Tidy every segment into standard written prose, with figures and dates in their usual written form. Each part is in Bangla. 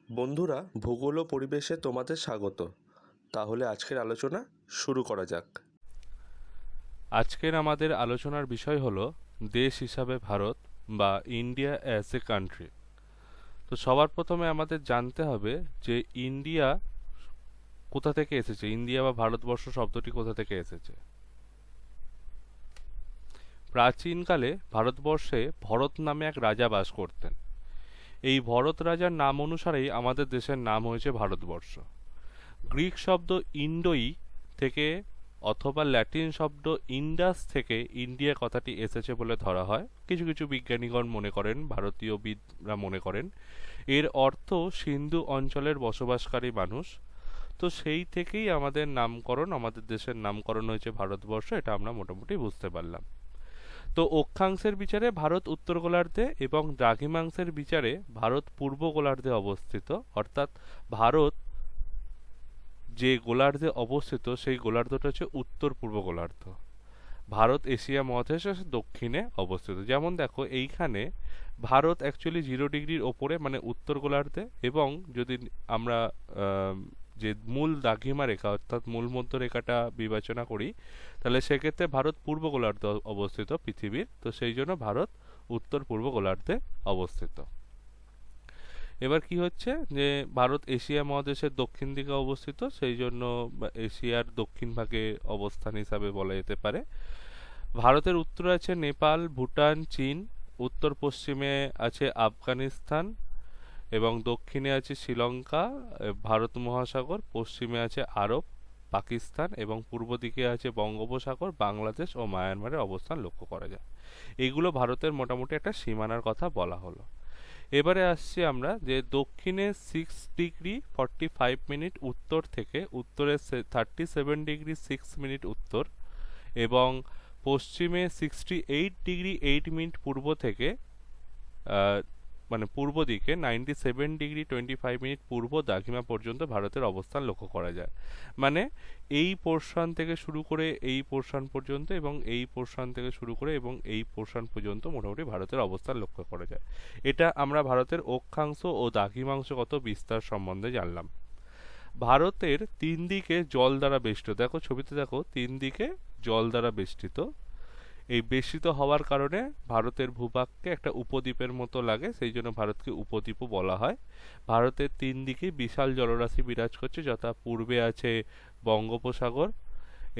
বন্ধুরা, ভূগোল ও পরিবেশে তোমাদের স্বাগত। তাহলে আজকের আলোচনা শুরু করা যাক। আজকের আমাদের আলোচনার বিষয় হলো দেশ হিসাবে ভারত বা ইন্ডিয়া অ্যাজ এ কান্ট্রি। তো সবার প্রথমে আমাদের জানতে হবে যে ইন্ডিয়া কোথা থেকে এসেছে, ইন্ডিয়া বা ভারতবর্ষ শব্দটি কোথা থেকে এসেছে। প্রাচীনকালে ভারতবর্ষে ভরত নামে এক রাজা বাস করতেন। এই ভরত রাজার নাম অনুসারেই আমাদের দেশের নাম হয়েছে ভারতবর্ষ। গ্রিক শব্দ ইন্ডোই থেকে অথবা ল্যাটিন শব্দ ইন্ডাস থেকে ইন্ডিয়া কথাটি এসেছে বলে ধরা হয়। কিছু কিছু বিজ্ঞানীগণ মনে করেন, ভারতীয়বিদরা মনে করেন এর অর্থ সিন্ধু অঞ্চলের বসবাসকারী মানুষ। তো সেই থেকেই আমাদের নামকরণ, আমাদের দেশের নামকরণ হয়েছে ভারতবর্ষ। এটা আমরা মোটামুটি বুঝতে পারলাম। তো অক্ষাংশের বিচারে ভারত উত্তর গোলার্ধে এবং দ্রাঘিমাংশের বিচারে ভারত পূর্ব গোলার্ধে অবস্থিত, অর্থাৎ ভারত যে গোলার্ধে অবস্থিত সেই গোলার্ধটা হচ্ছে উত্তর পূর্ব গোলার্ধ। ভারত এশিয়া মহাদেশের দক্ষিণে অবস্থিত। যেমন দেখো, এইখানে ভারত অ্যাকচুয়ালি 0 ডিগ্রির ওপরে, মানে উত্তর গোলার্ধে, এবং যদি আমরা যে মূল দ্রাঘিমা রেখা অর্থাৎ মূল মধ্যরেখাটা বিবেচনা করি, তাহলে সেক্ষেত্রে ভারত পূর্ব গোলার্ধে অবস্থিত পৃথিবীর। তো সেই জন্য ভারত উত্তর পূর্ব গোলার্ধে অবস্থিত। এবার কি হচ্ছে যে ভারত এশিয়া মহাদেশের দক্ষিণ দিকে অবস্থিত, সেই জন্য এশিয়ার দক্ষিণ ভাগে অবস্থান হিসাবে বলা যেতে পারে। ভারতের উত্তরে আছে নেপাল, ভুটান, চীন। উত্তর পশ্চিমে আছে আফগানিস্তান এবং দক্ষিণে আছে শ্রীলঙ্কা, ভারত মহাসাগর। পশ্চিমে আছে আরব, পাকিস্তান এবং পূর্ব দিকে আছে বঙ্গোপসাগর, বাংলাদেশ ও মায়ানমারের অবস্থান লক্ষ্য করা যায়। এগুলো ভারতের মোটামুটি একটা সীমানার কথা বলা হলো। এবারে আসছি আমরা যে দক্ষিণে 6 ডিগ্রি 45 মিনিট উত্তর থেকে, উত্তরে 37 ডিগ্রি 6 মিনিট উত্তর, এবং পশ্চিমে 68 ডিগ্রি 8 মিনিট পূর্ব থেকে মানে পূর্ব দিকে 97 ডিগ্রি 25 মিনিট পূর্ব দ্রাঘিমা পর্যন্ত ভারতের অবস্থান লক্ষ্য করা যায়। মানে এই পোর্শন থেকে শুরু করে এই পোর্শন পর্যন্ত, এবং এই পোর্শন থেকে শুরু করে এবং এই পোর্শন পর্যন্ত মোটামুটি ভারতের অবস্থান লক্ষ্য করা যায়। এটা আমরা ভারতের অক্ষাংশ ও দ্রাঘিমাংশগত বিস্তার সম্বন্ধে জানলাম। ভারতের 3 দিকে জল দ্বারা বেষ্টিত। দেখো ছবিতে, দেখো 3 দিকে জল দ্বারা বেষ্টিত। এই বেষ্টিত হওয়ার কারণে ভারতের ভূভাগকে একটা উপদ্বীপের মতো লাগে, সেই জন্য ভারতকে উপদ্বীপও বলা হয়। ভারতের 3 দিকে বিশাল জলরাশি বিরাজ করছে, যথা পূর্বে আছে বঙ্গোপসাগর,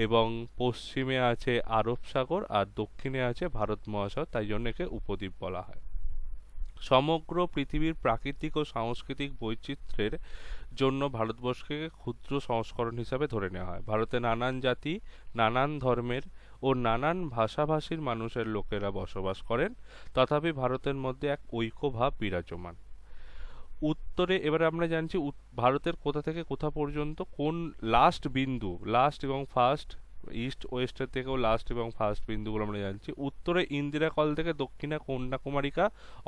এবং পশ্চিমে আছে আরব সাগর, আর দক্ষিণে আছে ভারত মহাসাগর, তাই জন্য একে উপদ্বীপ বলা হয়। সমগ্র পৃথিবীর প্রাকৃতিক ও সাংস্কৃতিক বৈচিত্র্যের জন্য ভারতবর্ষকে ক্ষুদ্র সংস্করণ হিসাবে ধরে নেওয়া হয়। ভারতে নানান জাতি, নানান ধর্মের ও নানান ভাষাভাষীর মানুষের লোকেরা বসবাস করেন, তথাপি ভারতের মধ্যে এক ঐক্যভাব বিরাজমান। উত্তরে এবারে আমরা জানছি ভারতের কোথা থেকে কোথা পর্যন্ত কোন লাস্ট বিন্দু, লাস্ট এবং ফার্স্ট, ইস্ট ওয়েস্টের থেকেও লাস্ট এবং ফার্স্ট বিন্দুগুলো আমরা জানছি। উত্তরে ইন্দিরা কল থেকে দক্ষিণে কন্যাকুমারিকা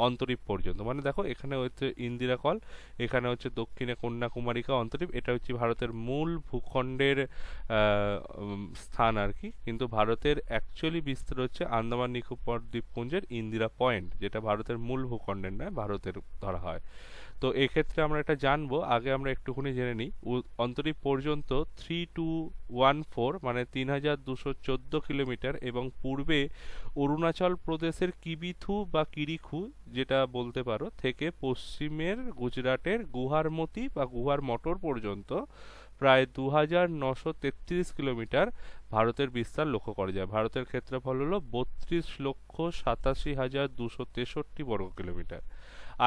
অন্তরীপ পর্যন্ত, মানে দেখো এখানে হচ্ছে ইন্দিরা কল, এখানে হচ্ছে দক্ষিণে কন্যাকুমারিকা অন্তরীপ। এটা হচ্ছে ভারতের মূল ভূখণ্ডের স্থান আর কি। কিন্তু ভারতের অ্যাকচুয়ালি বিস্তার হচ্ছে আন্দামান নিকোবর দ্বীপপুঞ্জের ইন্দিরা পয়েন্ট, যেটা ভারতের মূল ভূখণ্ডের নয়, ভারতের ধরা হয়। তো এক্ষেত্রে আমরা এটা জানবো, আগে আমরা একটুখানি জেনে নিই। অন্তরীপ পর্যন্ত 3214, মানে 3214 কিলোমিটার, এবং পূর্বে অরুণাচল প্রদেশের কিবিথু বা কিরিখু যেটা বলতে পারো থেকে পশ্চিমের গুজরাটের গুহারমতি বা গুহার মটর পর্যন্ত প্রায় 2933 কিলোমিটার ভারতের বিস্তার লক্ষ্য করা যায়। ভারতের ক্ষেত্রফল হলো 32,87,263 বর্গ কিলোমিটার।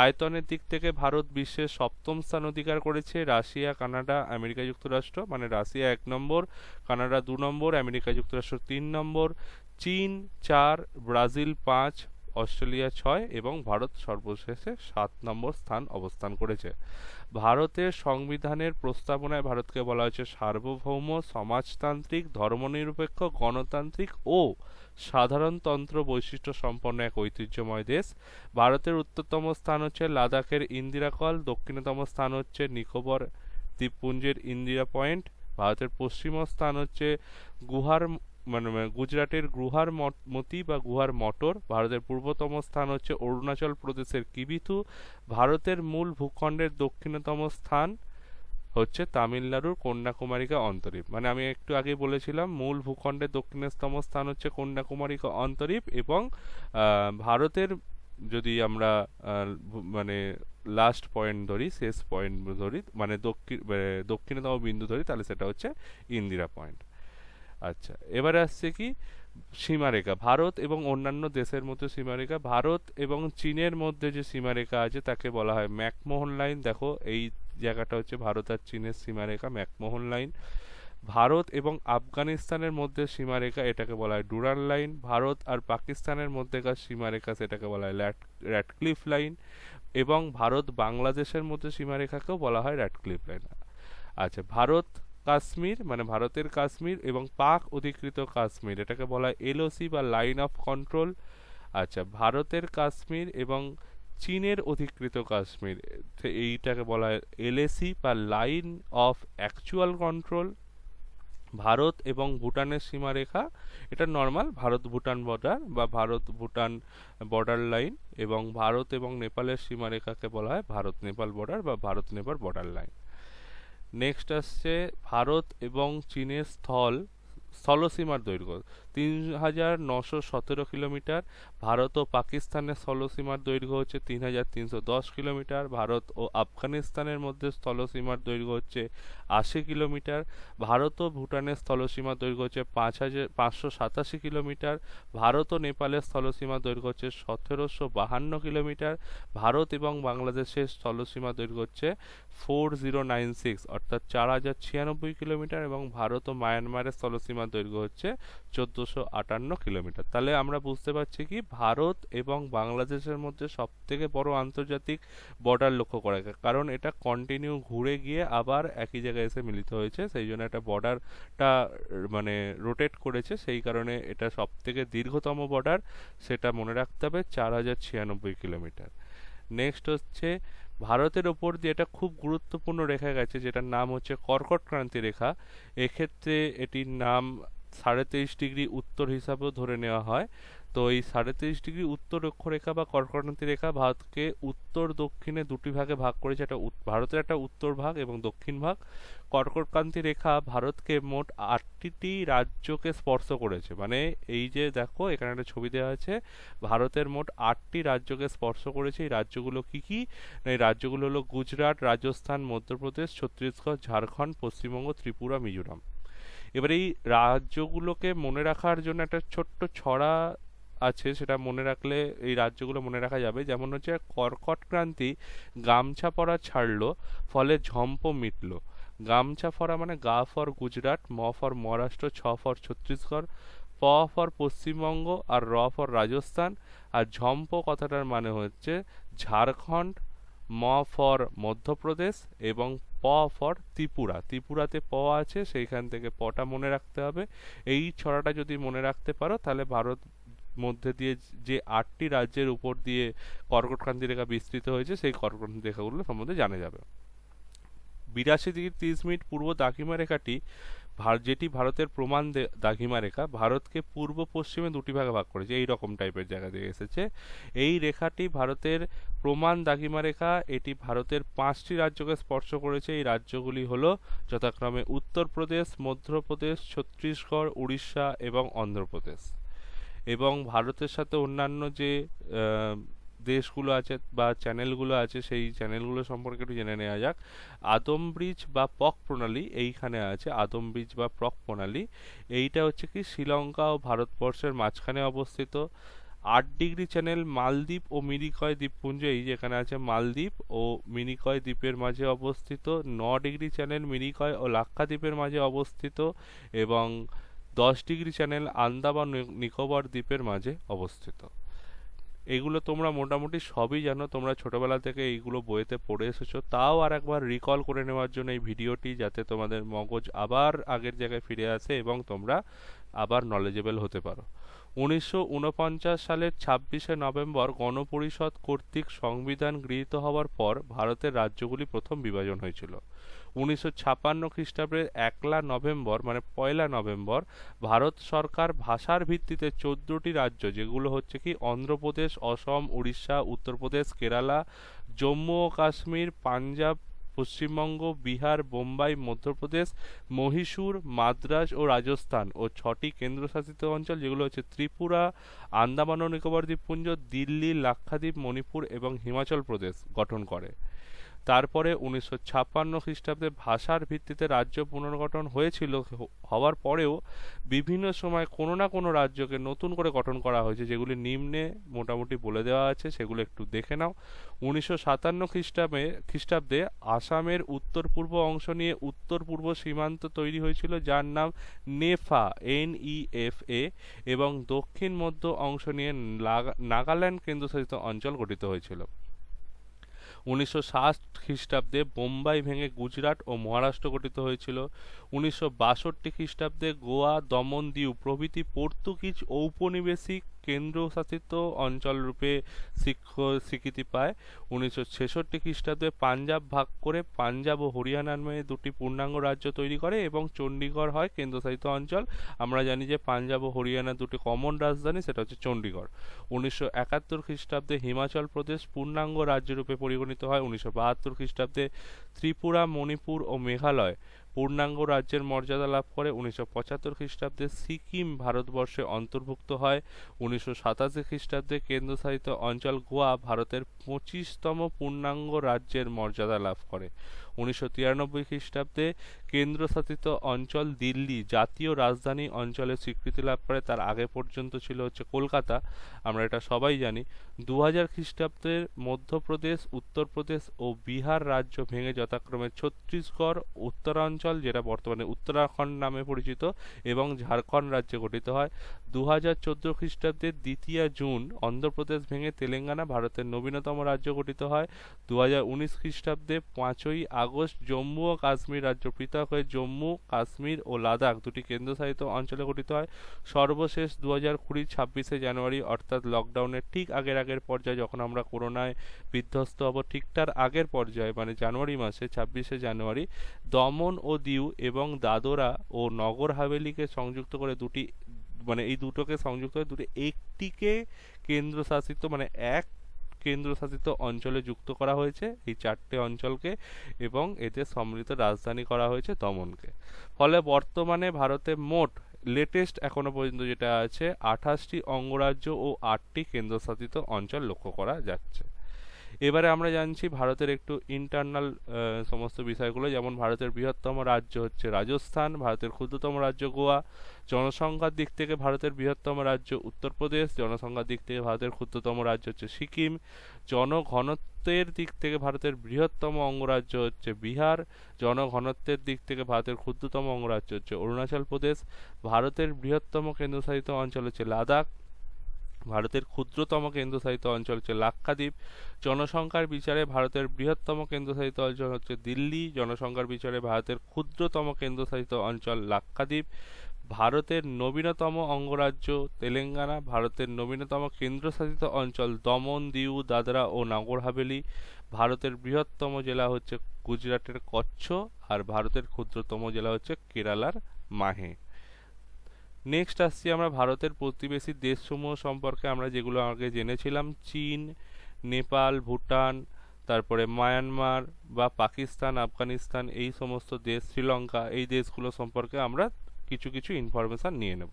আয়তনের দিক থেকে ভারত বিশ্বের 7ম স্থান অধিকার করেছে। রাশিয়া, কানাডা, আমেরিকা যুক্তরাষ্ট্র, মানে রাশিয়া 1 নম্বর, কানাডা 2 নম্বর, আমেরিকা যুক্তরাষ্ট্র 3 নম্বর, চীন 4, ব্রাজিল 5, অস্ট্রেলিয়া 6 এবং ভারত সর্বশেষে 7 নম্বর স্থান অবস্থান করেছে। ভারতের সংবিধানের প্রস্তাবনায় ভারতকে বলা হয়েছে সার্বভৌম, সমাজতান্ত্রিক, ধর্মনিরপেক্ষ, গণতান্ত্রিক ও সাধারণতন্ত্র বৈশিষ্ট্য সম্পন্ন এক ঐতিহ্যময় দেশ। ভারতের উত্তরতম স্থান হচ্ছে লাদাখের ইন্দিরা কল, দক্ষিণতম স্থান হচ্ছে নিকোবর দ্বীপপুঞ্জের ইন্দিরা পয়েন্ট। ভারতের পশ্চিম স্থান হচ্ছে গুজরাটের মতি বা গুহার মটর। ভারতের পূর্বতম স্থান হচ্ছে অরুণাচল প্রদেশের কিবিথু। ভারতের মূল ভূখণ্ডের দক্ষিণতম স্থান হচ্ছে তামিলনাড়ুর কন্যাকুমারিকা অন্তরীপ। মানে আমি একটু আগে বলেছিলাম মূল ভূখণ্ডের দক্ষিণতম স্থান হচ্ছে কন্যাকুমারিকা অন্তরীপ, এবং ভারতের যদি আমরা মানে লাস্ট পয়েন্ট ধরি, শেষ পয়েন্ট ধরি, মানে দক্ষিণতম বিন্দু ধরি, তাহলে সেটা হচ্ছে ইন্দিরা পয়েন্ট। আচ্ছা, এবারে আসছে কি সীমারেখা। ভারত এবং অন্যান্য দেশের মধ্যে সীমারেখা, ভারত এবং চীনের মধ্যে যে সীমারেখা আছে তাকে বলা হয় ম্যাকমোহন লাইন। দেখো এই জায়গাটা হচ্ছে ভারত আর চীনের সীমারেখা, ম্যাকমোহন লাইন। ভারত এবং আফগানিস্তানের মধ্যে সীমারেখা, এটাকে বলা হয় ডুরান্ড লাইন। ভারত আর পাকিস্তানের মধ্যেকার সীমারেখা, সেটাকে বলা হয় র্যাডক্লিফ লাইন। এবং ভারত বাংলাদেশের মধ্যে সীমারেখাকেও বলা হয় র্যাডক্লিফ লাইন। আচ্ছা, ভারত কাশ্মীর মানে ভারতের কাশ্মীর এবং পাক অধিকৃত কাশ্মীর, এটাকে বলা হয় এলওসি বা লাইন অফ কন্ট্রোল। আচ্ছা, ভারতের কাশ্মীর এবং চীনের অধিকৃত কাশ্মীর, এইটাকে বলা হয় এলএসি বা line of actual control. Bharat এবং ভুটানের সীমারেখা, এটা নর্মাল ভারত ভুটান বর্ডার বা ভারত ভুটান বর্ডার লাইন। এবং ভারত এবং নেপালের সীমারেখাকে বলা হয় ভারত নেপাল বর্ডার বা Bharat Nepal border line. Next আসছে ভারত এবং চীনের স্থলসীমার দৈর্ঘ্য ৩,৯১৭ কিলোমিটার। ভারত ও পাকিস্তানের স্থলসীমার দৈর্ঘ্য হচ্ছে ৩,৩১০ কিলোমিটার। ভারত ও আফগানিস্তানের মধ্যে স্থলসীমার দৈর্ঘ্য হচ্ছে ৮০ কিলোমিটার। ভারত ও ভুটানের স্থলসীমার দৈর্ঘ্য হচ্ছে ৫,৫৮৭ কিলোমিটার। ভারত ও নেপালের স্থলসীমার দৈর্ঘ্য হচ্ছে ১৭৫২ কিলোমিটার। ভারত এবং বাংলাদেশের স্থলসীমার দৈর্ঘ্য হচ্ছে 4096 অর্থাৎ ৪,০৯৬ কিলোমিটার। এবং ভারত ও মায়ানমারের স্থলসীমার দৈর্ঘ্য হচ্ছে ১৪৫৮ কিলোমিটার। তাহলে আমরা বুঝতে পারছি কি ভারত এবং বাংলাদেশের মধ্যে সব থেকে বড় আন্তর্জাতিক বর্ডার লক্ষ্য করা যায়, কারণ এটা কন্টিনিউ ঘুরে গিয়ে আবার একই জায়গায় এসে মিলিত হয়েছে, সেই জন্য একটা বর্ডারটা মানে রোটেট করেছে, সেই কারণে এটা সব থেকে দীর্ঘতম বর্ডার, সেটা মনে রাখতে হবে ৪,০৯৬ কিলোমিটার। নেক্সট হচ্ছে ভারতের ওপর দিয়ে এটা খুব গুরুত্বপূর্ণ রেখা গেছে, যেটার নাম হচ্ছে কর্কট ক্রান্তি রেখা। এক্ষেত্রে এটির নাম ৩.৫ ডিগ্রি উত্তর হিসাবেও ধরে নেওয়া হয়। তো এই ৩.৫ ডিগ্রি উত্তর অক্ষরেখা বা কর্কট ক্রান্তি রেখা ভারতকে উত্তর দক্ষিণে দুটি ভাগে ভাগ করেছে। একটা ভারতের একটা উত্তর ভাগ এবং দক্ষিণ ভাগ। কর্কট ক্রান্তি রেখা ভারতকে মোট ৮টি রাজ্যকে স্পর্শ করেছে। মানে এই যে দেখো এখানে একটা ছবি দেওয়া আছে, ভারতের মোট ৮টি রাজ্যকে স্পর্শ করেছে। এই রাজ্যগুলো কি কি? এই রাজ্যগুলো হলো গুজরাট, রাজস্থান, মধ্যপ্রদেশ, ছত্তিশগড়, ঝাড়খণ্ড, পশ্চিমবঙ্গ, ত্রিপুরা, মিজোরাম। এবার এই রাজ্যগুলোকে মনে রাখার জন্য একটা ছোট্ট ছড়া আছে, সেটা মনে রাখলে এই রাজ্যগুলো মনে রাখা যাবে। যেমন হচ্ছে কর্কট ক্রান্তি গামছা পরা ছাড়লো, ফলে ঝম্প মিটলো। গামছা পরা মানে গা ফর গুজরাট, ম ফর মহারাষ্ট্র, ছ ফর ছত্তিশগড়, প ফর পশ্চিমবঙ্গ আর র ফর রাজস্থান। আর ঝম্প কথাটার মানে হচ্ছে ঝাড়খণ্ড, ম ফর মধ্যপ্রদেশ এবং প ফর ত্রিপুরা। ত্রিপুরাতে প আছে, সেইখান থেকে পটা মনে রাখতে হবে। এই ছড়াটা যদি মনে রাখতে পারো তাহলে ভারত মধ্যে দিয়ে যে ৮টি রাজ্যের উপর দিয়ে কর্কট ক্রান্তি রেখা বিস্তৃত হয়েছে, সেই কর্কট ক্রান্তি রেখাগুলো সম্বন্ধে জানা যাবে। ৮২°৩০' পূর্ব দ্রাঘিমা রেখাটি যেটি ভারতের প্রমাণ দ্রাঘিমা রেখা, ভারতকে পূর্ব পশ্চিমে দুটি ভাগে ভাগ করেছে। এই রকম টাইপের জায়গা দিয়ে এসেছে। এই রেখাটি ভারতের প্রমাণ দ্রাঘিমা রেখা, এটি ভারতের ৫টি রাজ্যকে স্পর্শ করেছে। এই রাজ্যগুলি হলো যথাক্রমে উত্তরপ্রদেশ, মধ্যপ্রদেশ, ছত্তিশগড়, উড়িষ্যা এবং অন্ধ্রপ্রদেশ। এবং ভারতের সাথে অন্যান্য যে দেশগুলো আছে বা চ্যানেলগুলো আছে, সেই চ্যানেলগুলো সম্পর্কে একটু জেনে নেওয়া যাক। আদম ব্রিজ বা পক প্রণালী এইখানে আছে, আদম ব্রিজ বা পক প্রণালী। এইটা হচ্ছে কি শ্রীলঙ্কা ও ভারতবর্ষের মাঝখানে অবস্থিত। ৮ ডিগ্রি চ্যানেল মালদ্বীপ ও মিনিকয় দ্বীপপুঞ্জ, এই যেখানে আছে মালদ্বীপ ও মিনিকয় দ্বীপের মাঝে অবস্থিত। ৯ ডিগ্রি চ্যানেল মিনিকয় ও লাক্ষাদ্বীপের মাঝে অবস্থিত। এবং ১০ ডিগ্রি চ্যানেল আন্দামান নিকোবর দ্বীপের মাঝে অবস্থিত। এগুলো তোমরা মোটামুটি সবই জানো, তোমরা ছোটবেলা থেকে এইগুলো বইতে পড়ে এসেছো। তাও আর একবার রিকল করে নেওয়ার জন্য এই ভিডিওটি, যাতে তোমাদের মগজ আবার আগের জায়গায় ফিরে আসে এবং তোমরা আবার নলেজেবল হতে পারো। 1949 সালের 26শে নভেম্বর গণপরিষদ কর্তৃক সংবিধান গৃহীত হওয়ার পর ভারতের রাজ্যগুলি প্রথম বিভাজন হয়েছিল। 1956 খ্রিস্টাব্দের 1লা নভেম্বর মানে 1লা নভেম্বর ভারত সরকার ভাষার ভিত্তিতে 14টি রাজ্য, যেগুলো হচ্ছে কি অন্ধ্রপ্রদেশ, অসম, উড়িষ্যা, উত্তরপ্রদেশ, কেরালা, জম্মু ও কাশ্মীর, পাঞ্জাব, পশ্চিমবঙ্গ, বিহার, বোম্বাই, মধ্যপ্রদেশ, মহীশূর, মাদ্রাজ ও রাজস্থান ও 6টি কেন্দ্রশাসিত অঞ্চল, যেগুলো হচ্ছে ত্রিপুরা, আন্দামান ও নিকোবর দ্বীপপুঞ্জ, দিল্লি, লাক্ষাদ্বীপ, মণিপুর এবং হিমাচল প্রদেশ গঠন করে। তারপরে 1956 খ্রিস্টাব্দে ভাষার ভিত্তিতে রাজ্য পুনর্গঠন হয়েছিল, হওয়ার পরেও বিভিন্ন সময় কোনো না কোনো রাজ্যকে নতুন করে গঠন করা হয়েছে, যেগুলি নিম্নে মোটামুটি বলে দেওয়া আছে, সেগুলো একটু দেখে নাও। 1957 খ্রিস্টাব্দে আসামের উত্তর পূর্ব অংশ নিয়ে উত্তর পূর্ব সীমান্ত তৈরি হয়েছিল, যার নাম নেফা, NEFA, এবং দক্ষিণ মধ্য অংশ নিয়ে নাগাল্যান্ড কেন্দ্রশাসিত অঞ্চল গঠিত হয়েছিল। 1960 খ্রিস্টাব্দে বোম্বাই ভেঙে গুজরাট ও মহারাষ্ট্র গঠিত হয়েছিল। 1962 খ্রিস্টাব্দে গোয়া, দমন, দিউ প্রভৃতি পর্তুগিজ ঔপনিবেশিক কেন্দ্রশাসিত অঞ্চল রূপে স্বীকৃতি পায়। 1966 খ্রিস্টাব্দে পাঞ্জাব ভাগ করে পাঞ্জাব ও হরিয়ানা নামে দুটি পূর্ণাঙ্গ রাজ্য তৈরি করে এবং চণ্ডীগড় হয় কেন্দ্রশাসিত অঞ্চল। আমরা জানি যে পাঞ্জাব ও হরিয়ানা দুটি কমন রাজধানী, সেটা হচ্ছে চণ্ডীগড়। 1971 খ্রিস্টাব্দে হিমাচল প্রদেশ পূর্ণাঙ্গ রাজ্য রূপে পরিগণিত হয়। 1972 খ্রিস্টাব্দে ত্রিপুরা, মণিপুর ও মেঘালয় পূর্ণাঙ্গ রাজ্যের মর্যাদা লাভ করে। 1975 খ্রিস্টাব্দে সিকিম ভারতবর্ষে অন্তর্ভুক্ত হয়। 1987 খ্রিস্টাব্দে কেন্দ্রশাসিত অঞ্চল গোয়া ভারতের 25তম পূর্ণাঙ্গ রাজ্যের মর্যাদা লাভ করে। 1993 খ্রিস্টাব্দে কেন্দ্রশাসিত অঞ্চল দিল্লি জাতীয় রাজধানী অঞ্চলের স্বীকৃতি লাভ করে। তার আগে পর্যন্ত ছিল হচ্ছে কলকাতা, আমরা এটা সবাই জানি। 2000 খ্রিস্টাব্দের মধ্যপ্রদেশ, উত্তরপ্রদেশ ও বিহার রাজ্য ভেঙে যথাক্রমে ছত্তিশগড় উত্তরাঞ্চল, যেটা বর্তমানে উত্তরাখণ্ড নামে পরিচিত, এবং ঝাড়খণ্ড রাজ্য গঠিত হয়। 2014 খ্রিস্টাব্দের 2 জুন অন্ধ্রপ্রদেশ ভেঙে তেলেঙ্গানা ভারতের নবীনতম রাজ্য গঠিত হয়। 2019 খ্রিস্টাব্দে 5ই আগস্ট জম্মু ও কাশ্মীর রাজ্য পৃথক হয়ে জম্মু, কাশ্মীর ও লাদাখ দুটি কেন্দ্রশাসিত অঞ্চলে গঠিত হয়। সর্বশেষ 2020 26শে জানুয়ারি, অর্থাৎ লকডাউনের ঠিক আগের পর্যায়ে, যখন আমরা করোনায় বিধ্বস্ত হব, ঠিক তার আগের পর্যায়ে মানে জানুয়ারি মাসে 26শে জানুয়ারি দমন ও দিউ এবং দাদরা ও নগর হাভেলিকে সংযুক্ত করে দুটি, মানে এই দুটোকে সংযুক্ত করে দুটি একটিকে কেন্দ্রশাসিত মানে এক কেন্দ্রশাসিত অঞ্চলে যুক্ত করা হয়েছে, এই 4টে অঞ্চলকে, এবং এতে সম্মিলিত রাজধানী করা হয়েছে দমনকে। ফলে বর্তমানে ভারতে মোট লেটেস্ট এখনো পর্যন্ত যেটা আছে 28টি অঙ্গরাজ্য ও 8টি কেন্দ্রশাসিত অঞ্চল লক্ষ্য করা যাচ্ছে। এবারে আমরা জানছি ভারতের একটু ইন্টারনাল সমস্ত বিষয়গুলো, যেমন ভারতের বৃহত্তম রাজ্য হচ্ছে রাজস্থান, ভারতের ক্ষুদ্রতম রাজ্য গোয়া, জনসংখ্যার দিক থেকে ভারতের বৃহত্তম রাজ্য উত্তরপ্রদেশ, জনসংখ্যার দিক থেকে ভারতের ক্ষুদ্রতম রাজ্য হচ্ছে সিকিম, জনঘনত্বের দিক থেকে ভারতের বৃহত্তম অঙ্গরাজ্য হচ্ছে বিহার, জনঘনত্বের দিক থেকে ভারতের ক্ষুদ্রতম অঙ্গরাজ্য হচ্ছে অরুণাচল প্রদেশ, ভারতের বৃহত্তম কেন্দ্রশাসিত অঞ্চল হচ্ছে লাদাখ, ভারতের ক্ষুদ্রতম কেন্দ্রশাসিত অঞ্চল হচ্ছে লাক্ষাদ্বীপ, জনসংখ্যার বিচারে ভারতের বৃহত্তম কেন্দ্রশাসিত অঞ্চল হচ্ছে দিল্লি, জনসংখ্যার বিচারে ভারতের ক্ষুদ্রতম কেন্দ্রশাসিত অঞ্চল লাক্ষাদ্বীপ, ভারতের নবীনতম অঙ্গরাজ্য তেলেঙ্গানা, ভারতের নবীনতম কেন্দ্রশাসিত অঞ্চল দমন, দিউ, দাদরা ও নগর হাভেলি, ভারতের বৃহত্তম জেলা হচ্ছে গুজরাটের কচ্ছ, আর ভারতের ক্ষুদ্রতম জেলা হচ্ছে কেরালার মাহে। নেক্সট আসছি আমরা ভারতের প্রতিবেশী দেশসমূহ সম্পর্কে, আমরা যেগুলো আগে জেনেছিলাম, চীন, নেপাল, ভুটান, তারপরে মায়ানমার বা পাকিস্তান, আফগানিস্তান, এই সমস্ত দেশ, শ্রীলঙ্কা, এই দেশগুলো সম্পর্কে আমরা কিছু ইনফরমেশন নিয়ে নেব।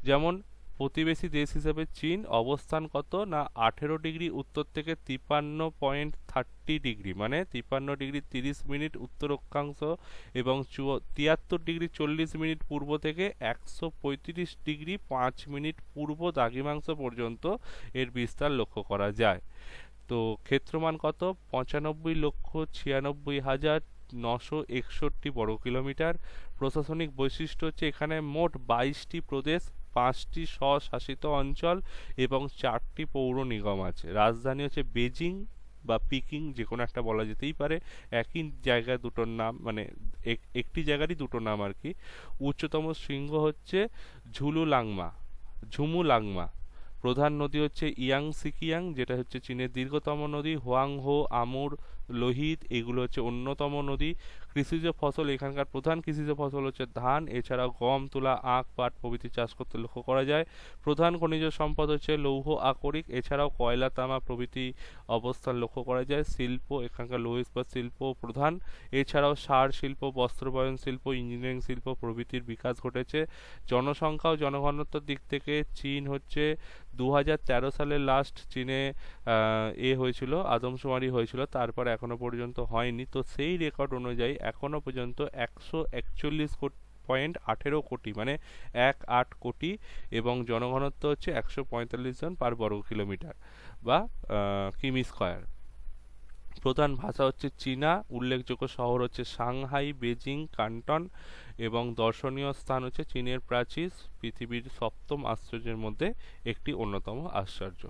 যেমন প্রতিবেশী দেশ হিসেবে চীন অবস্থান কত না 18 ডিগ্রি উত্তর থেকে 53.30 ডিগ্রি মানে 53 ডিগ্রি 30 মিনিট উত্তর অক্ষাংশ এবং 73 ডিগ্রি 40 মিনিট পূর্ব থেকে 135 ডিগ্রি 5 মিনিট পূর্ব দ্রাঘিমাংশ পর্যন্ত এর বিস্তার লক্ষ্য করা যায়। তো ক্ষেত্রমান কত 95,96,961 বর্গ কিলোমিটার। প্রশাসনিক বৈশিষ্ট্য হচ্ছে এখানে মোট 22টি প্রদেশ, 5টি স্বশাসিত অঞ্চল এবং 4টি পৌর নিগম আছে। রাজধানী হচ্ছে বেজিং বা পিকিং, যে কোনো একটা বলা যেতেই পারে, একই জায়গায় দুটোর নাম, মানে একটি জায়গারই দুটো নাম আর কি। উচ্চতম শৃঙ্গ হচ্ছে ঝুলুলাংমা, ঝুমুলাংমা। প্রধান নদী হচ্ছে ইয়াংসিকিয়াং, যেটা হচ্ছে চীনের দীর্ঘতম নদী। হোয়াংহো, আমুর, লোহিত এগুলো হচ্ছে অন্যতম নদী। কৃষিজ ফসল, এখানকার প্রধান কৃষিজ ফসল হচ্ছে ধান, এছাড়াও গম, তুলা, আখ, পাট প্রভৃতি চাষ করতে লক্ষ্য করা যায়। প্রধান খনিজ সম্পদ হচ্ছে লৌহ আকরিক, এছাড়াও কয়লা, তামা প্রভৃতি অবস্থান লক্ষ্য করা যায়। শিল্প, এখানকার লৌহ ইস্পাত শিল্প প্রধান, এছাড়াও সার শিল্প, বস্ত্রবয়ন শিল্প, ইঞ্জিনিয়ারিং শিল্প প্রভৃতির বিকাশ ঘটেছে। জনসংখ্যা ও জনঘনত্বের দিক থেকে চীন হচ্ছে 2013 সালের লাস্ট চীনে হয়েছিল, আদমশুমারি হয়েছিল, তারপরে এখনো পর্যন্ত হয়নি। তো সেই রেকর্ড অনুযায়ী এখনো পর্যন্ত 141.18 কোটি, মানে 18 কোটি, এবং জনঘনত্ব হচ্ছে 145 জন পার বর্গ কিলোমিটার বা কিমি স্কয়ার। প্রধান ভাষা হচ্ছে চীনা। উল্লেখযোগ্য শহর হচ্ছে সাংহাই, বেজিং, কান্টন, এবং দর্শনীয় স্থান হচ্ছে চীনের প্রাচীর, পৃথিবীর 7ম আশ্চর্যের মধ্যে একটি অন্যতম আশ্চর্য।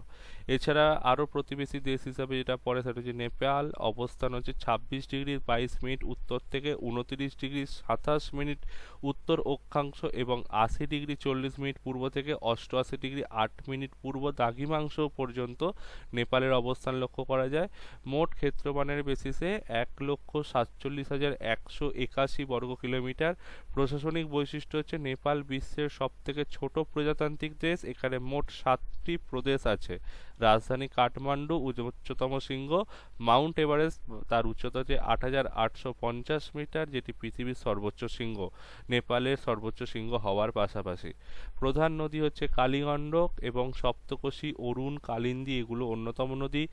এছাড়া আরও প্রতিবেশী দেশ হিসাবে যেটা পড়ে সেটা হচ্ছে নেপাল। অবস্থান হচ্ছে 26 ডিগ্রি 22 মিনিট উত্তর থেকে 29 ডিগ্রি 27 মিনিট উত্তর অক্ষাংশ এবং 80 ডিগ্রি 40 মিনিট পূর্ব থেকে 88 ডিগ্রি 8 মিনিট পূর্ব দ্রাঘিমাংশ পর্যন্ত নেপালের অবস্থান লক্ষ্য করা যায়। মোট ক্ষেত্রফলের বেসিসে 1,47,181 বর্গ কিলোমিটার। প্রশাসনিক বৈশিষ্ট্য হচ্ছে নেপাল বিশ্বের সবথেকে ছোট প্রজাতান্ত্রিক দেশ। এখানে মোট 7টি প্রদেশ আছে। রাজধানী কাঠমান্ডু, উচ্চতম শৃঙ্গ মাউন্ট এভারেস্ট, তার উচ্চতা হচ্ছে 8,850 মিটার, যেটি পৃথিবীর সর্বোচ্চ শৃঙ্গ, নেপালের সর্বোচ্চ শৃঙ্গ হওয়ার পাশাপাশি। প্রধান নদী হচ্ছে কালীগণ্ডক এবং সপ্তকোশী, অরুণ, কালিন্দী এগুলো অন্যতম নদী।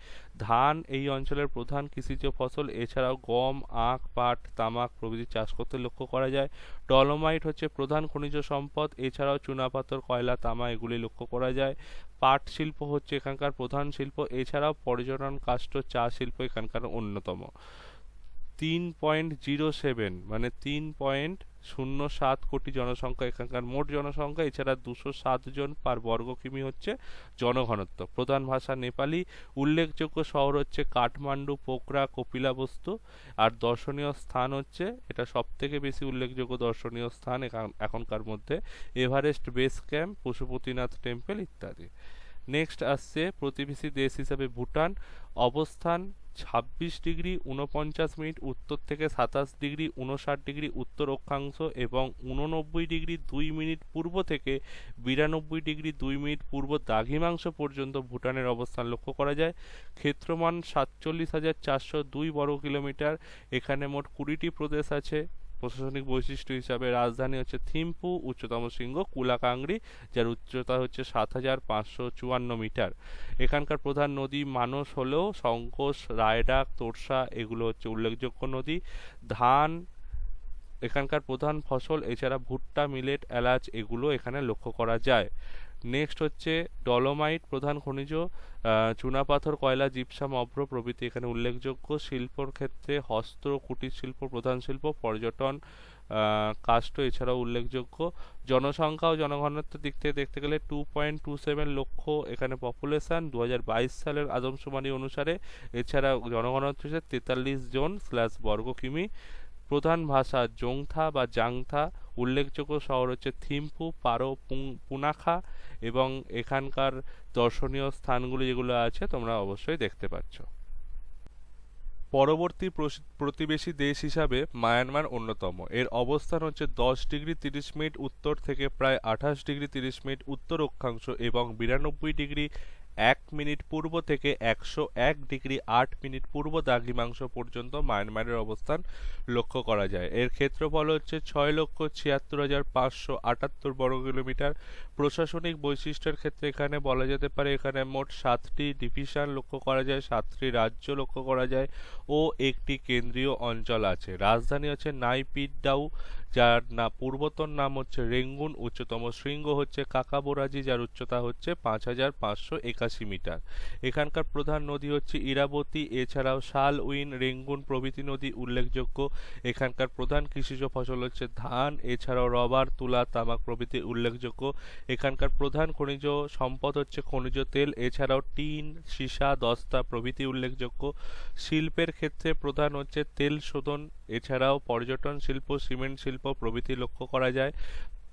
ধান এই অঞ্চলের প্রধান কৃষিজ ফসল, এছাড়াও গম, আখ, পাট, তামাক প্রভৃতি চাষ করতে লক্ষ্য করা যায়। ডলোমাইট হচ্ছে প্রধান খনিজ সম্পদ, এছাড়াও চুনাপাথর, কয়লা, তামা এগুলি লক্ষ্য করা যায়। পাট শিল্প হচ্ছে এখানকার প্রধান শিল্প, এছাড়াও পর্যটন, কাষ্ঠ, চা শিল্প এখানকার অন্যতম। 3.07 মানে 3.07 কোটি জনসংখ্যা এখানকার মোট জনসংখ্যা। এছাড়া 207 জন পার বর্গ কিমি হচ্ছে জনঘনত্ব। প্রধান ভাষা নেপালি। উল্লেখযোগ্য শহর হচ্ছে কাঠমান্ডু, পোখরা, কপিলাবস্তু। আর দর্শনীয় স্থান হচ্ছে, এটা সবথেকে বেশি উল্লেখযোগ্য দর্শনীয় স্থান এখনকার মধ্যে, Everest base camp, Pashupatinath temple ইত্যাদি। নেক্সট আসছে প্রতিবেশী দেশ হিসাবে ভুটান। অবস্থান 26 ডিগ্রি 49 মিনিট উত্তর থেকে 27 ডিগ্রি 59 ডিগ্রি উত্তর অক্ষাংশ এবং 89 ডিগ্রি 2 মিনিট পূর্ব থেকে 92 ডিগ্রি 2 মিনিট পূর্ব দ্রাঘিমাংশ পর্যন্ত ভুটানের অবস্থান লক্ষ্য করা যায়। ক্ষেত্রমান 47,402 বর্গ কিলোমিটার। এখানে মোট 20টি প্রদেশ আছে। প্রশাসনিক বৈশিষ্ট্য হিসাবে রাজধানী হচ্ছে থিম্পু, উচ্চতম শৃঙ্গ কুলাকাংরি, যার উচ্চতা হচ্ছে 7,554 মিটার। এখানকার প্রধান নদী মানস হলেও সংকোশ, রায়ডাক, তোরসা এগুলো হচ্ছে উল্লেখযোগ্য নদী। ধান এখানকার প্রধান ফসল, এছাড়া ভুট্টা, মিলেট, এলাচ এগুলো এখানে লক্ষ্য করা যায়। নেক্সট হচ্ছে ডলোমাইট, প্রধান খনিজ, চুনাপাথর, কয়লা, জিপসাম, অভ্র প্রভৃতি এখানে উল্লেখযোগ্য। শিল্পর ক্ষেত্রে হস্ত, কুটির শিল্প প্রধান শিল্প, পর্যটন, কাষ্ঠ এছাড়াও উল্লেখযোগ্য। জনসংখ্যা ও জনঘনত্বের দিক থেকে দেখতে গেলে 2.27 লক্ষ এখানে পপুলেশন 2022 সালের আদমশুমারি অনুসারে। এছাড়া জনঘনত্ব হচ্ছে 43 জন বর্গ কিমি। প্রধান ভাষা জোংথা বা জাংথা। উল্লেখযোগ্য শহর হচ্ছে থিম্পু, পারো, পুনাখা, এবং এখানকার দর্শনীয় স্থানগুলি যেগুলো আছে তোমরা অবশ্যই দেখতে পাচ্ছ। পরবর্তী প্রতিবেশী দেশ হিসাবে মায়ানমার অন্যতম। এর অবস্থান হচ্ছে 10 ডিগ্রি 30 মিনিট উত্তর থেকে প্রায় 28 ডিগ্রি 30 মিনিট উত্তর অক্ষাংশ এবং 92 ডিগ্রি 1 মিনিট পূর্ব থেকে 101 ডিগ্রি 8 মিনিট পূর্ব দ্রাঘিমাংশ পর্যন্ত মায়ানমারের অবস্থান লক্ষ্য করা যায়। এর ক্ষেত্রফল হচ্ছে 6,76,578 বর্গ কিলোমিটার। প্রশাসনিক বৈশিষ্ট্যের ক্ষেত্রে এখানে বলা যেতে পারে এখানে মোট 7টি ডিভিশন লক্ষ্য করা যায়, 7টি রাজ্য লক্ষ্য করা যায় ও একটি কেন্দ্রীয় অঞ্চল আছে। রাজধানী হচ্ছে নাইপিডাউ, যার পূর্বতন নাম হচ্ছে রেঙ্গুন। উচ্চতম শৃঙ্গ হচ্ছে কাকাবোরাজি, যার উচ্চতা হচ্ছে 5,581 মিটার। এখানকার প্রধান নদী হচ্ছে ইরাবতী, এছাড়াও শাল, উইন, রেঙ্গুন প্রভৃতি নদী উল্লেখযোগ্য। এখানকার প্রধান কৃষিজ ফসল হচ্ছে ধান, এছাড়াও রবার, তুলা, তামাক প্রভৃতি উল্লেখযোগ্য। এখানকার প্রধান খনিজ সম্পদ হচ্ছে খনিজ তেল, এছাড়াও টিন, সীসা, দস্তা প্রভৃতি উল্লেখযোগ্য। শিল্পের ক্ষেত্রে প্রধান হচ্ছে তেল শোধন, এছাড়াও পর্যটন শিল্প, সিমেন্ট শিল্প প্রভৃতি লক্ষ্য করা যায়।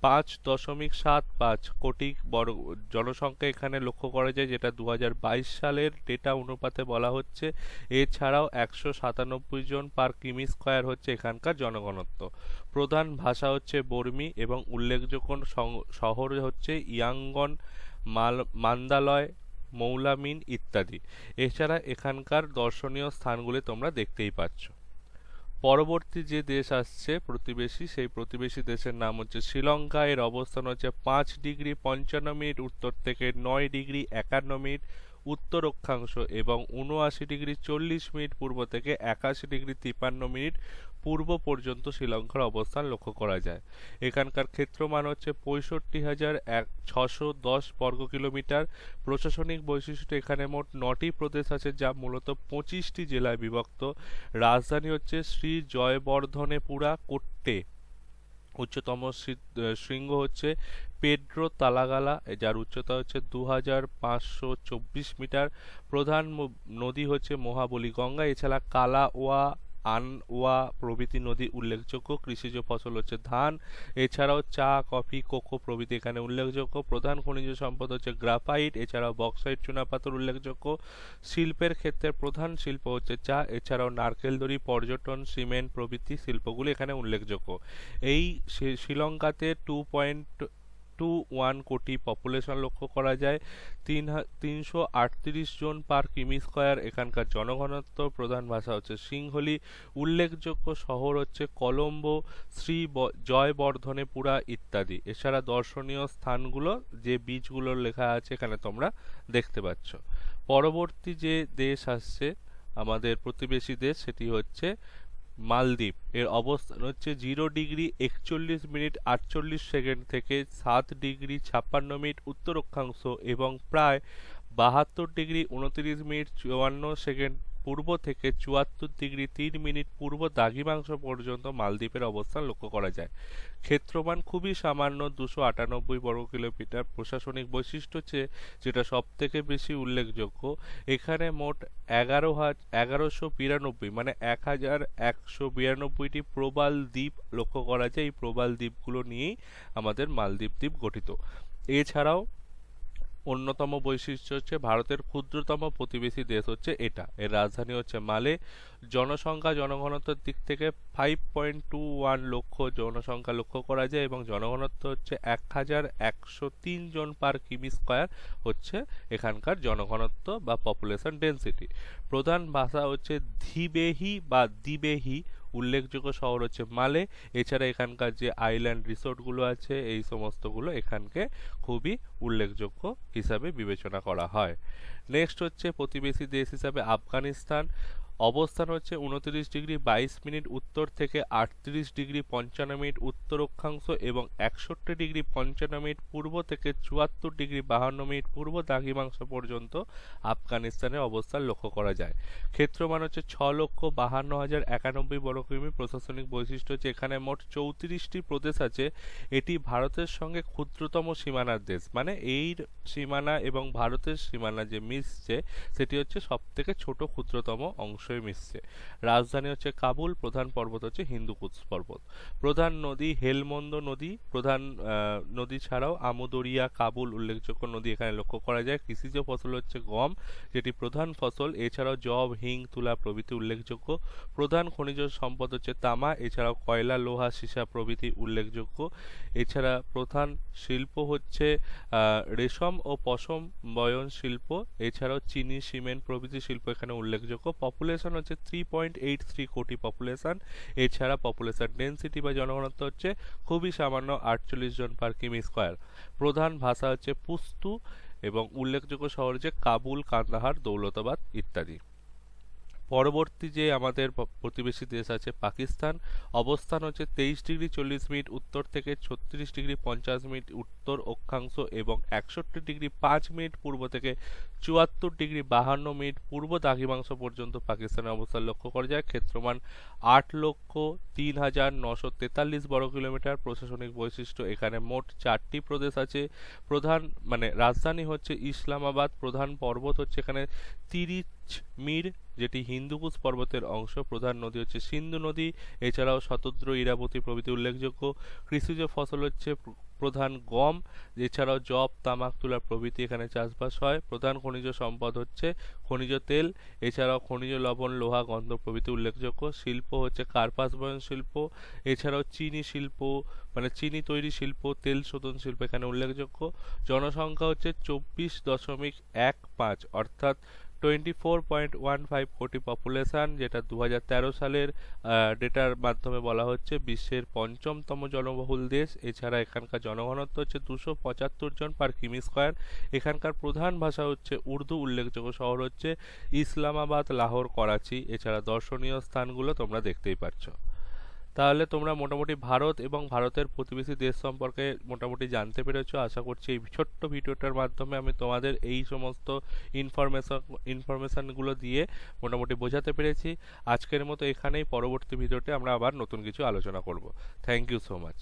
5.75 কোটি জনসংখ্যা এখানে লক্ষ্য করা যায়, যেটা 2022 সালের ডেটা অনুপাতে বলা হচ্ছে। এছাড়াও 197 জন পার কিমি স্কয়ার হচ্ছে এখানকার জনঘনত্ব। প্রধান ভাষা হচ্ছে বর্মী এবং উল্লেখযোগ্য শহর হচ্ছে ইয়াঙ্গন, মান্দালয়, মৌলামিন ইত্যাদি। এছাড়া এখানকার দর্শনীয় স্থানগুলি তোমরা দেখতেই পাচ্ছ। পরবর্তী যে দেশ আসছে প্রতিবেশী, সেই প্রতিবেশী দেশের নাম হচ্ছে শ্রীলঙ্কা। এর অবস্থান হচ্ছে 5°55' উত্তর থেকে 9°51' উত্তর অক্ষাংশ এবং 79°40' পূর্ব থেকে 81°53' পূর্ব পর্যন্ত শ্রীলঙ্কার অবস্থান লক্ষ্য করা যায়। এখানকার ক্ষেত্রমান হচ্ছে 65,610 বর্গ কিলোমিটার। প্রশাসনিক বৈশিষ্ট্য, এখানে মোট 9টি প্রদেশ আছে যা মূলত 25টি জেলায় বিভক্ত। রাজধানী হচ্ছে শ্রী জয়বর্ধনেপুরা কোট্টে। উচ্চতম শৃঙ্গ হচ্ছে পেড্রো তালাগালা, যার উচ্চতা হচ্ছে 2524 মিটার। প্রধান নদী হচ্ছে মহাবলী গঙ্গা। এছাড়া কালাওয়া, আনওয়া প্রভৃতি নদী উল্লেখযোগ্য। কৃষিজ ফসল হচ্ছে ধান। এছাড়াও চা, কফি, কোকো প্রভৃতি এখানে উল্লেখযোগ্য। প্রধান খনিজ সম্পদ হচ্ছে গ্রাফাইট। এছাড়াও বক্সাইট, চুনাপাথর উল্লেখযোগ্য। শিল্পের ক্ষেত্রে প্রধান শিল্প হচ্ছে চা। এছাড়াও নারকেল দড়ি, পর্যটন, সিমেন্ট প্রভৃতি শিল্পগুলি এখানে উল্লেখযোগ্য। এই শ্রীলঙ্কাতে 2.21 কোটি পপুলেশন লক্ষ্য করা যায়। 338 জন পার কিমি স্কয়ার এখানকার জনঘনত্ব। প্রধান ভাষা হচ্ছে সিংহলি। উল্লেখযোগ্য শহর হচ্ছে কলম্বো, শ্রী জয়বর্ধনেপুরা ইত্যাদি। এছাড়া দর্শনীয় স্থানগুলো যে বীজগুলো লেখা আছে এখানে তোমরা দেখতে পাচ্ছ। পরবর্তী যে দেশ আসছে আমাদের প্রতিবেশী দেশ, সেটি হচ্ছে মালদ্বীপ। এর অবস্থান হচ্ছে 0°41' থেকে 7°56' উত্তর অক্ষাংশ এবং প্রায় 72°29' পূর্ব থেকে 74°3' পূর্ব দ্রাঘিমাংশ পর্যন্ত মালদ্বীপের অবস্থান লক্ষ্য করা যায়। ক্ষেত্রমান খুবই সামান্য, 298 বর্গ কিলোমিটার। প্রশাসনিক বৈশিষ্ট্য হচ্ছে, যেটা সব থেকে বেশি উল্লেখযোগ্য, এখানে মোট 1192 মানে 1192টি প্রবাল দ্বীপ লক্ষ্য করা যায়। এই প্রবাল দ্বীপগুলো নিয়েই আমাদের মালদ্বীপ দ্বীপ গঠিত। এছাড়াও অন্যতম বৈশিষ্ট্য হচ্ছে ভারতের ক্ষুদ্রতম প্রতিবেশী দেশ হচ্ছে এটা। এর রাজধানী হচ্ছে মালে। জনসংখ্যা, জনঘনত্বের দিক থেকে 5.21 লক্ষ জনসংখ্যা লক্ষ্য করা যায় এবং জনঘনত্ব হচ্ছে 1103 জন পার কিমি স্কয়ার হচ্ছে এখানকার জনঘনত্ব বা পপুলেশন ডেনসিটি। প্রধান ভাষা হচ্ছে ধিবেহি বা দিবেহি। উল্লেখযোগ্য শহর হচ্ছে মালে। এছাড়া এখানকার যে আইল্যান্ড রিসোর্টগুলো আছে এই সমস্তগুলো এখানকে খুবই উল্লেখযোগ্য হিসাবে বিবেচনা করা হয়। নেক্সট হচ্ছে প্রতিবেশী দেশ হিসাবে আফগানিস্তান। অবস্থান হচ্ছে 29°22' উত্তর থেকে 38°55' উত্তর অক্ষাংশ এবং 61°55' পূর্ব থেকে 74°52' পূর্ব দ্রাঘিমাংশ পর্যন্ত আফগানিস্তানের অবস্থান লক্ষ্য করা যায়। ক্ষেত্রমান হচ্ছে 6,52,091 বর্গ কিমি। প্রশাসনিক বৈশিষ্ট্য হচ্ছে এখানে মোট 34টি প্রদেশ আছে। এটি ভারতের সঙ্গে ক্ষুদ্রতম সীমানার দেশ, মানে এই সীমানা এবং ভারতের সীমানা যে মিশছে সেটি হচ্ছে সব থেকে ছোট ক্ষুদ্রতম অংশে মিশছে। রাজধানী হচ্ছে কাবুল। প্রধান পর্বত হচ্ছে হিন্দুকুশ পর্বত। প্রধান নদী হেলমন্দ নদী। প্রধান নদী ছাড়াও আমুদরিয়া, কাবুল উল্লেখযোগ্য নদী এখানে লক্ষ্য করা যায়। কৃষিজ ফসল হচ্ছে গম, যেটি প্রধান ফসল। এছাড়াও যব, হিং, তুলা প্রভৃতি উল্লেখযোগ্য। প্রধান খনিজ সম্পদ হচ্ছে তামা। এছাড়াও কয়লা, লোহা, সীসা প্রভৃতি উল্লেখযোগ্য। এছাড়া প্রধান শিল্প হচ্ছে রেশম ও পশম বয়ন শিল্প। এছাড়াও চিনি, সিমেন্ট প্রভৃতি শিল্প এখানে উল্লেখযোগ্য। পপুলেশন হচ্ছে 3.83 কোটি পপুলেশন। এছাড়া পপুলেশন ডেনসিটি বা জনঘনত্ব হচ্ছে খুবই সামান্য, 48 জন পার কিমি স্কয়ার। প্রধান ভাষা হচ্ছে পুস্তু এবং উল্লেখযোগ্য শহর হচ্ছে কাবুল, কান্দাহার, দৌলতাবাদ ইত্যাদি। পরবর্তী যে আমাদের প্রতিবেশী দেশ আছে পাকিস্তান। অবস্থান হচ্ছে 23°40' উত্তর থেকে 36°50' উত্তর অক্ষাংশ এবং 61°5' পূর্ব থেকে 74°52' পূর্ব দ্রাঘিমাংশ পর্যন্ত পাকিস্তানের অবস্থান লক্ষ্য করা যায়। ক্ষেত্রমান 8,03,943 বর্গ কিলোমিটার। প্রশাসনিক বৈশিষ্ট্য, এখানে মোট 4টি প্রদেশ আছে। প্রধান রাজধানী হচ্ছে ইসলামাবাদ। প্রধান পর্বত হচ্ছে এখানে তিরিচমির, যেটি হিন্দুকুশ পর্বতের অংশ। প্রধান নদী হচ্ছে সিন্ধু নদী। এছাড়াও শতদ্র, ইরাবতী প্রভৃতি উল্লেখযোগ্য। কৃষিজ ফসল হচ্ছে প্রধান গম, এছাড়াও যব, তামাক, তুলা প্রভৃতি এখানে চাষবাস হয়। প্রধান খনিজ সম্পদ হচ্ছে খনিজ তেল, এছাড়াও খনিজ লবণ, লোহা, গন্ধক প্রভৃতি উল্লেখযোগ্য। শিল্প হচ্ছে কার্পাস বয়ন শিল্প, এছাড়াও চিনি শিল্প মানে চিনি তৈরি শিল্প, তেল শোধন শিল্প এখানে উল্লেখযোগ্য। জনসংখ্যা হচ্ছে 24.15 অর্থাৎ 24.15 কোটি পপুলেশন, যেটা 2013 সালের ডেটার মাধ্যমে বলা হচ্ছে বিশ্বের 5ম জনবহুল দেশ। এছাড়া এখানকার জনঘনত্ব হচ্ছে 275 জন পার কিমি স্কোয়ার। এখানকার প্রধান ভাষা হচ্ছে উর্দু। উল্লেখযোগ্য শহর হচ্ছে ইসলামাবাদ, লাহোর, করাচি। এছাড়া দর্শনীয় স্থানগুলো তোমরা দেখতেই পাচ্ছ। তাহলে তোমরা মোটামুটি ভারত এবং ভারতের প্রতিবেশী দেশ সম্পর্কে মোটামুটি জানতে পেরেছো। আশা করছি এই ছোট্ট ভিডিওটার মাধ্যমে আমি তোমাদের এই সমস্ত ইনফরমেশনগুলো দিয়ে মোটামুটি বোঝাতে পেরেছি। আজকের মতো এখানেই, পরবর্তী ভিডিওতে আমরা আবার নতুন কিছু আলোচনা করব। Thank you so much.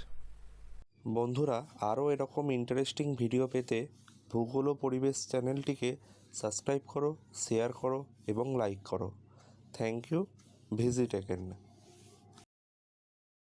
বন্ধুরা, আরও এরকম ইন্টারেস্টিং ভিডিও পেতে ভূগোল ও পরিবেশ চ্যানেলটিকে সাবস্ক্রাইব করো, শেয়ার করো এবং লাইক করো। Thank you. Visit again.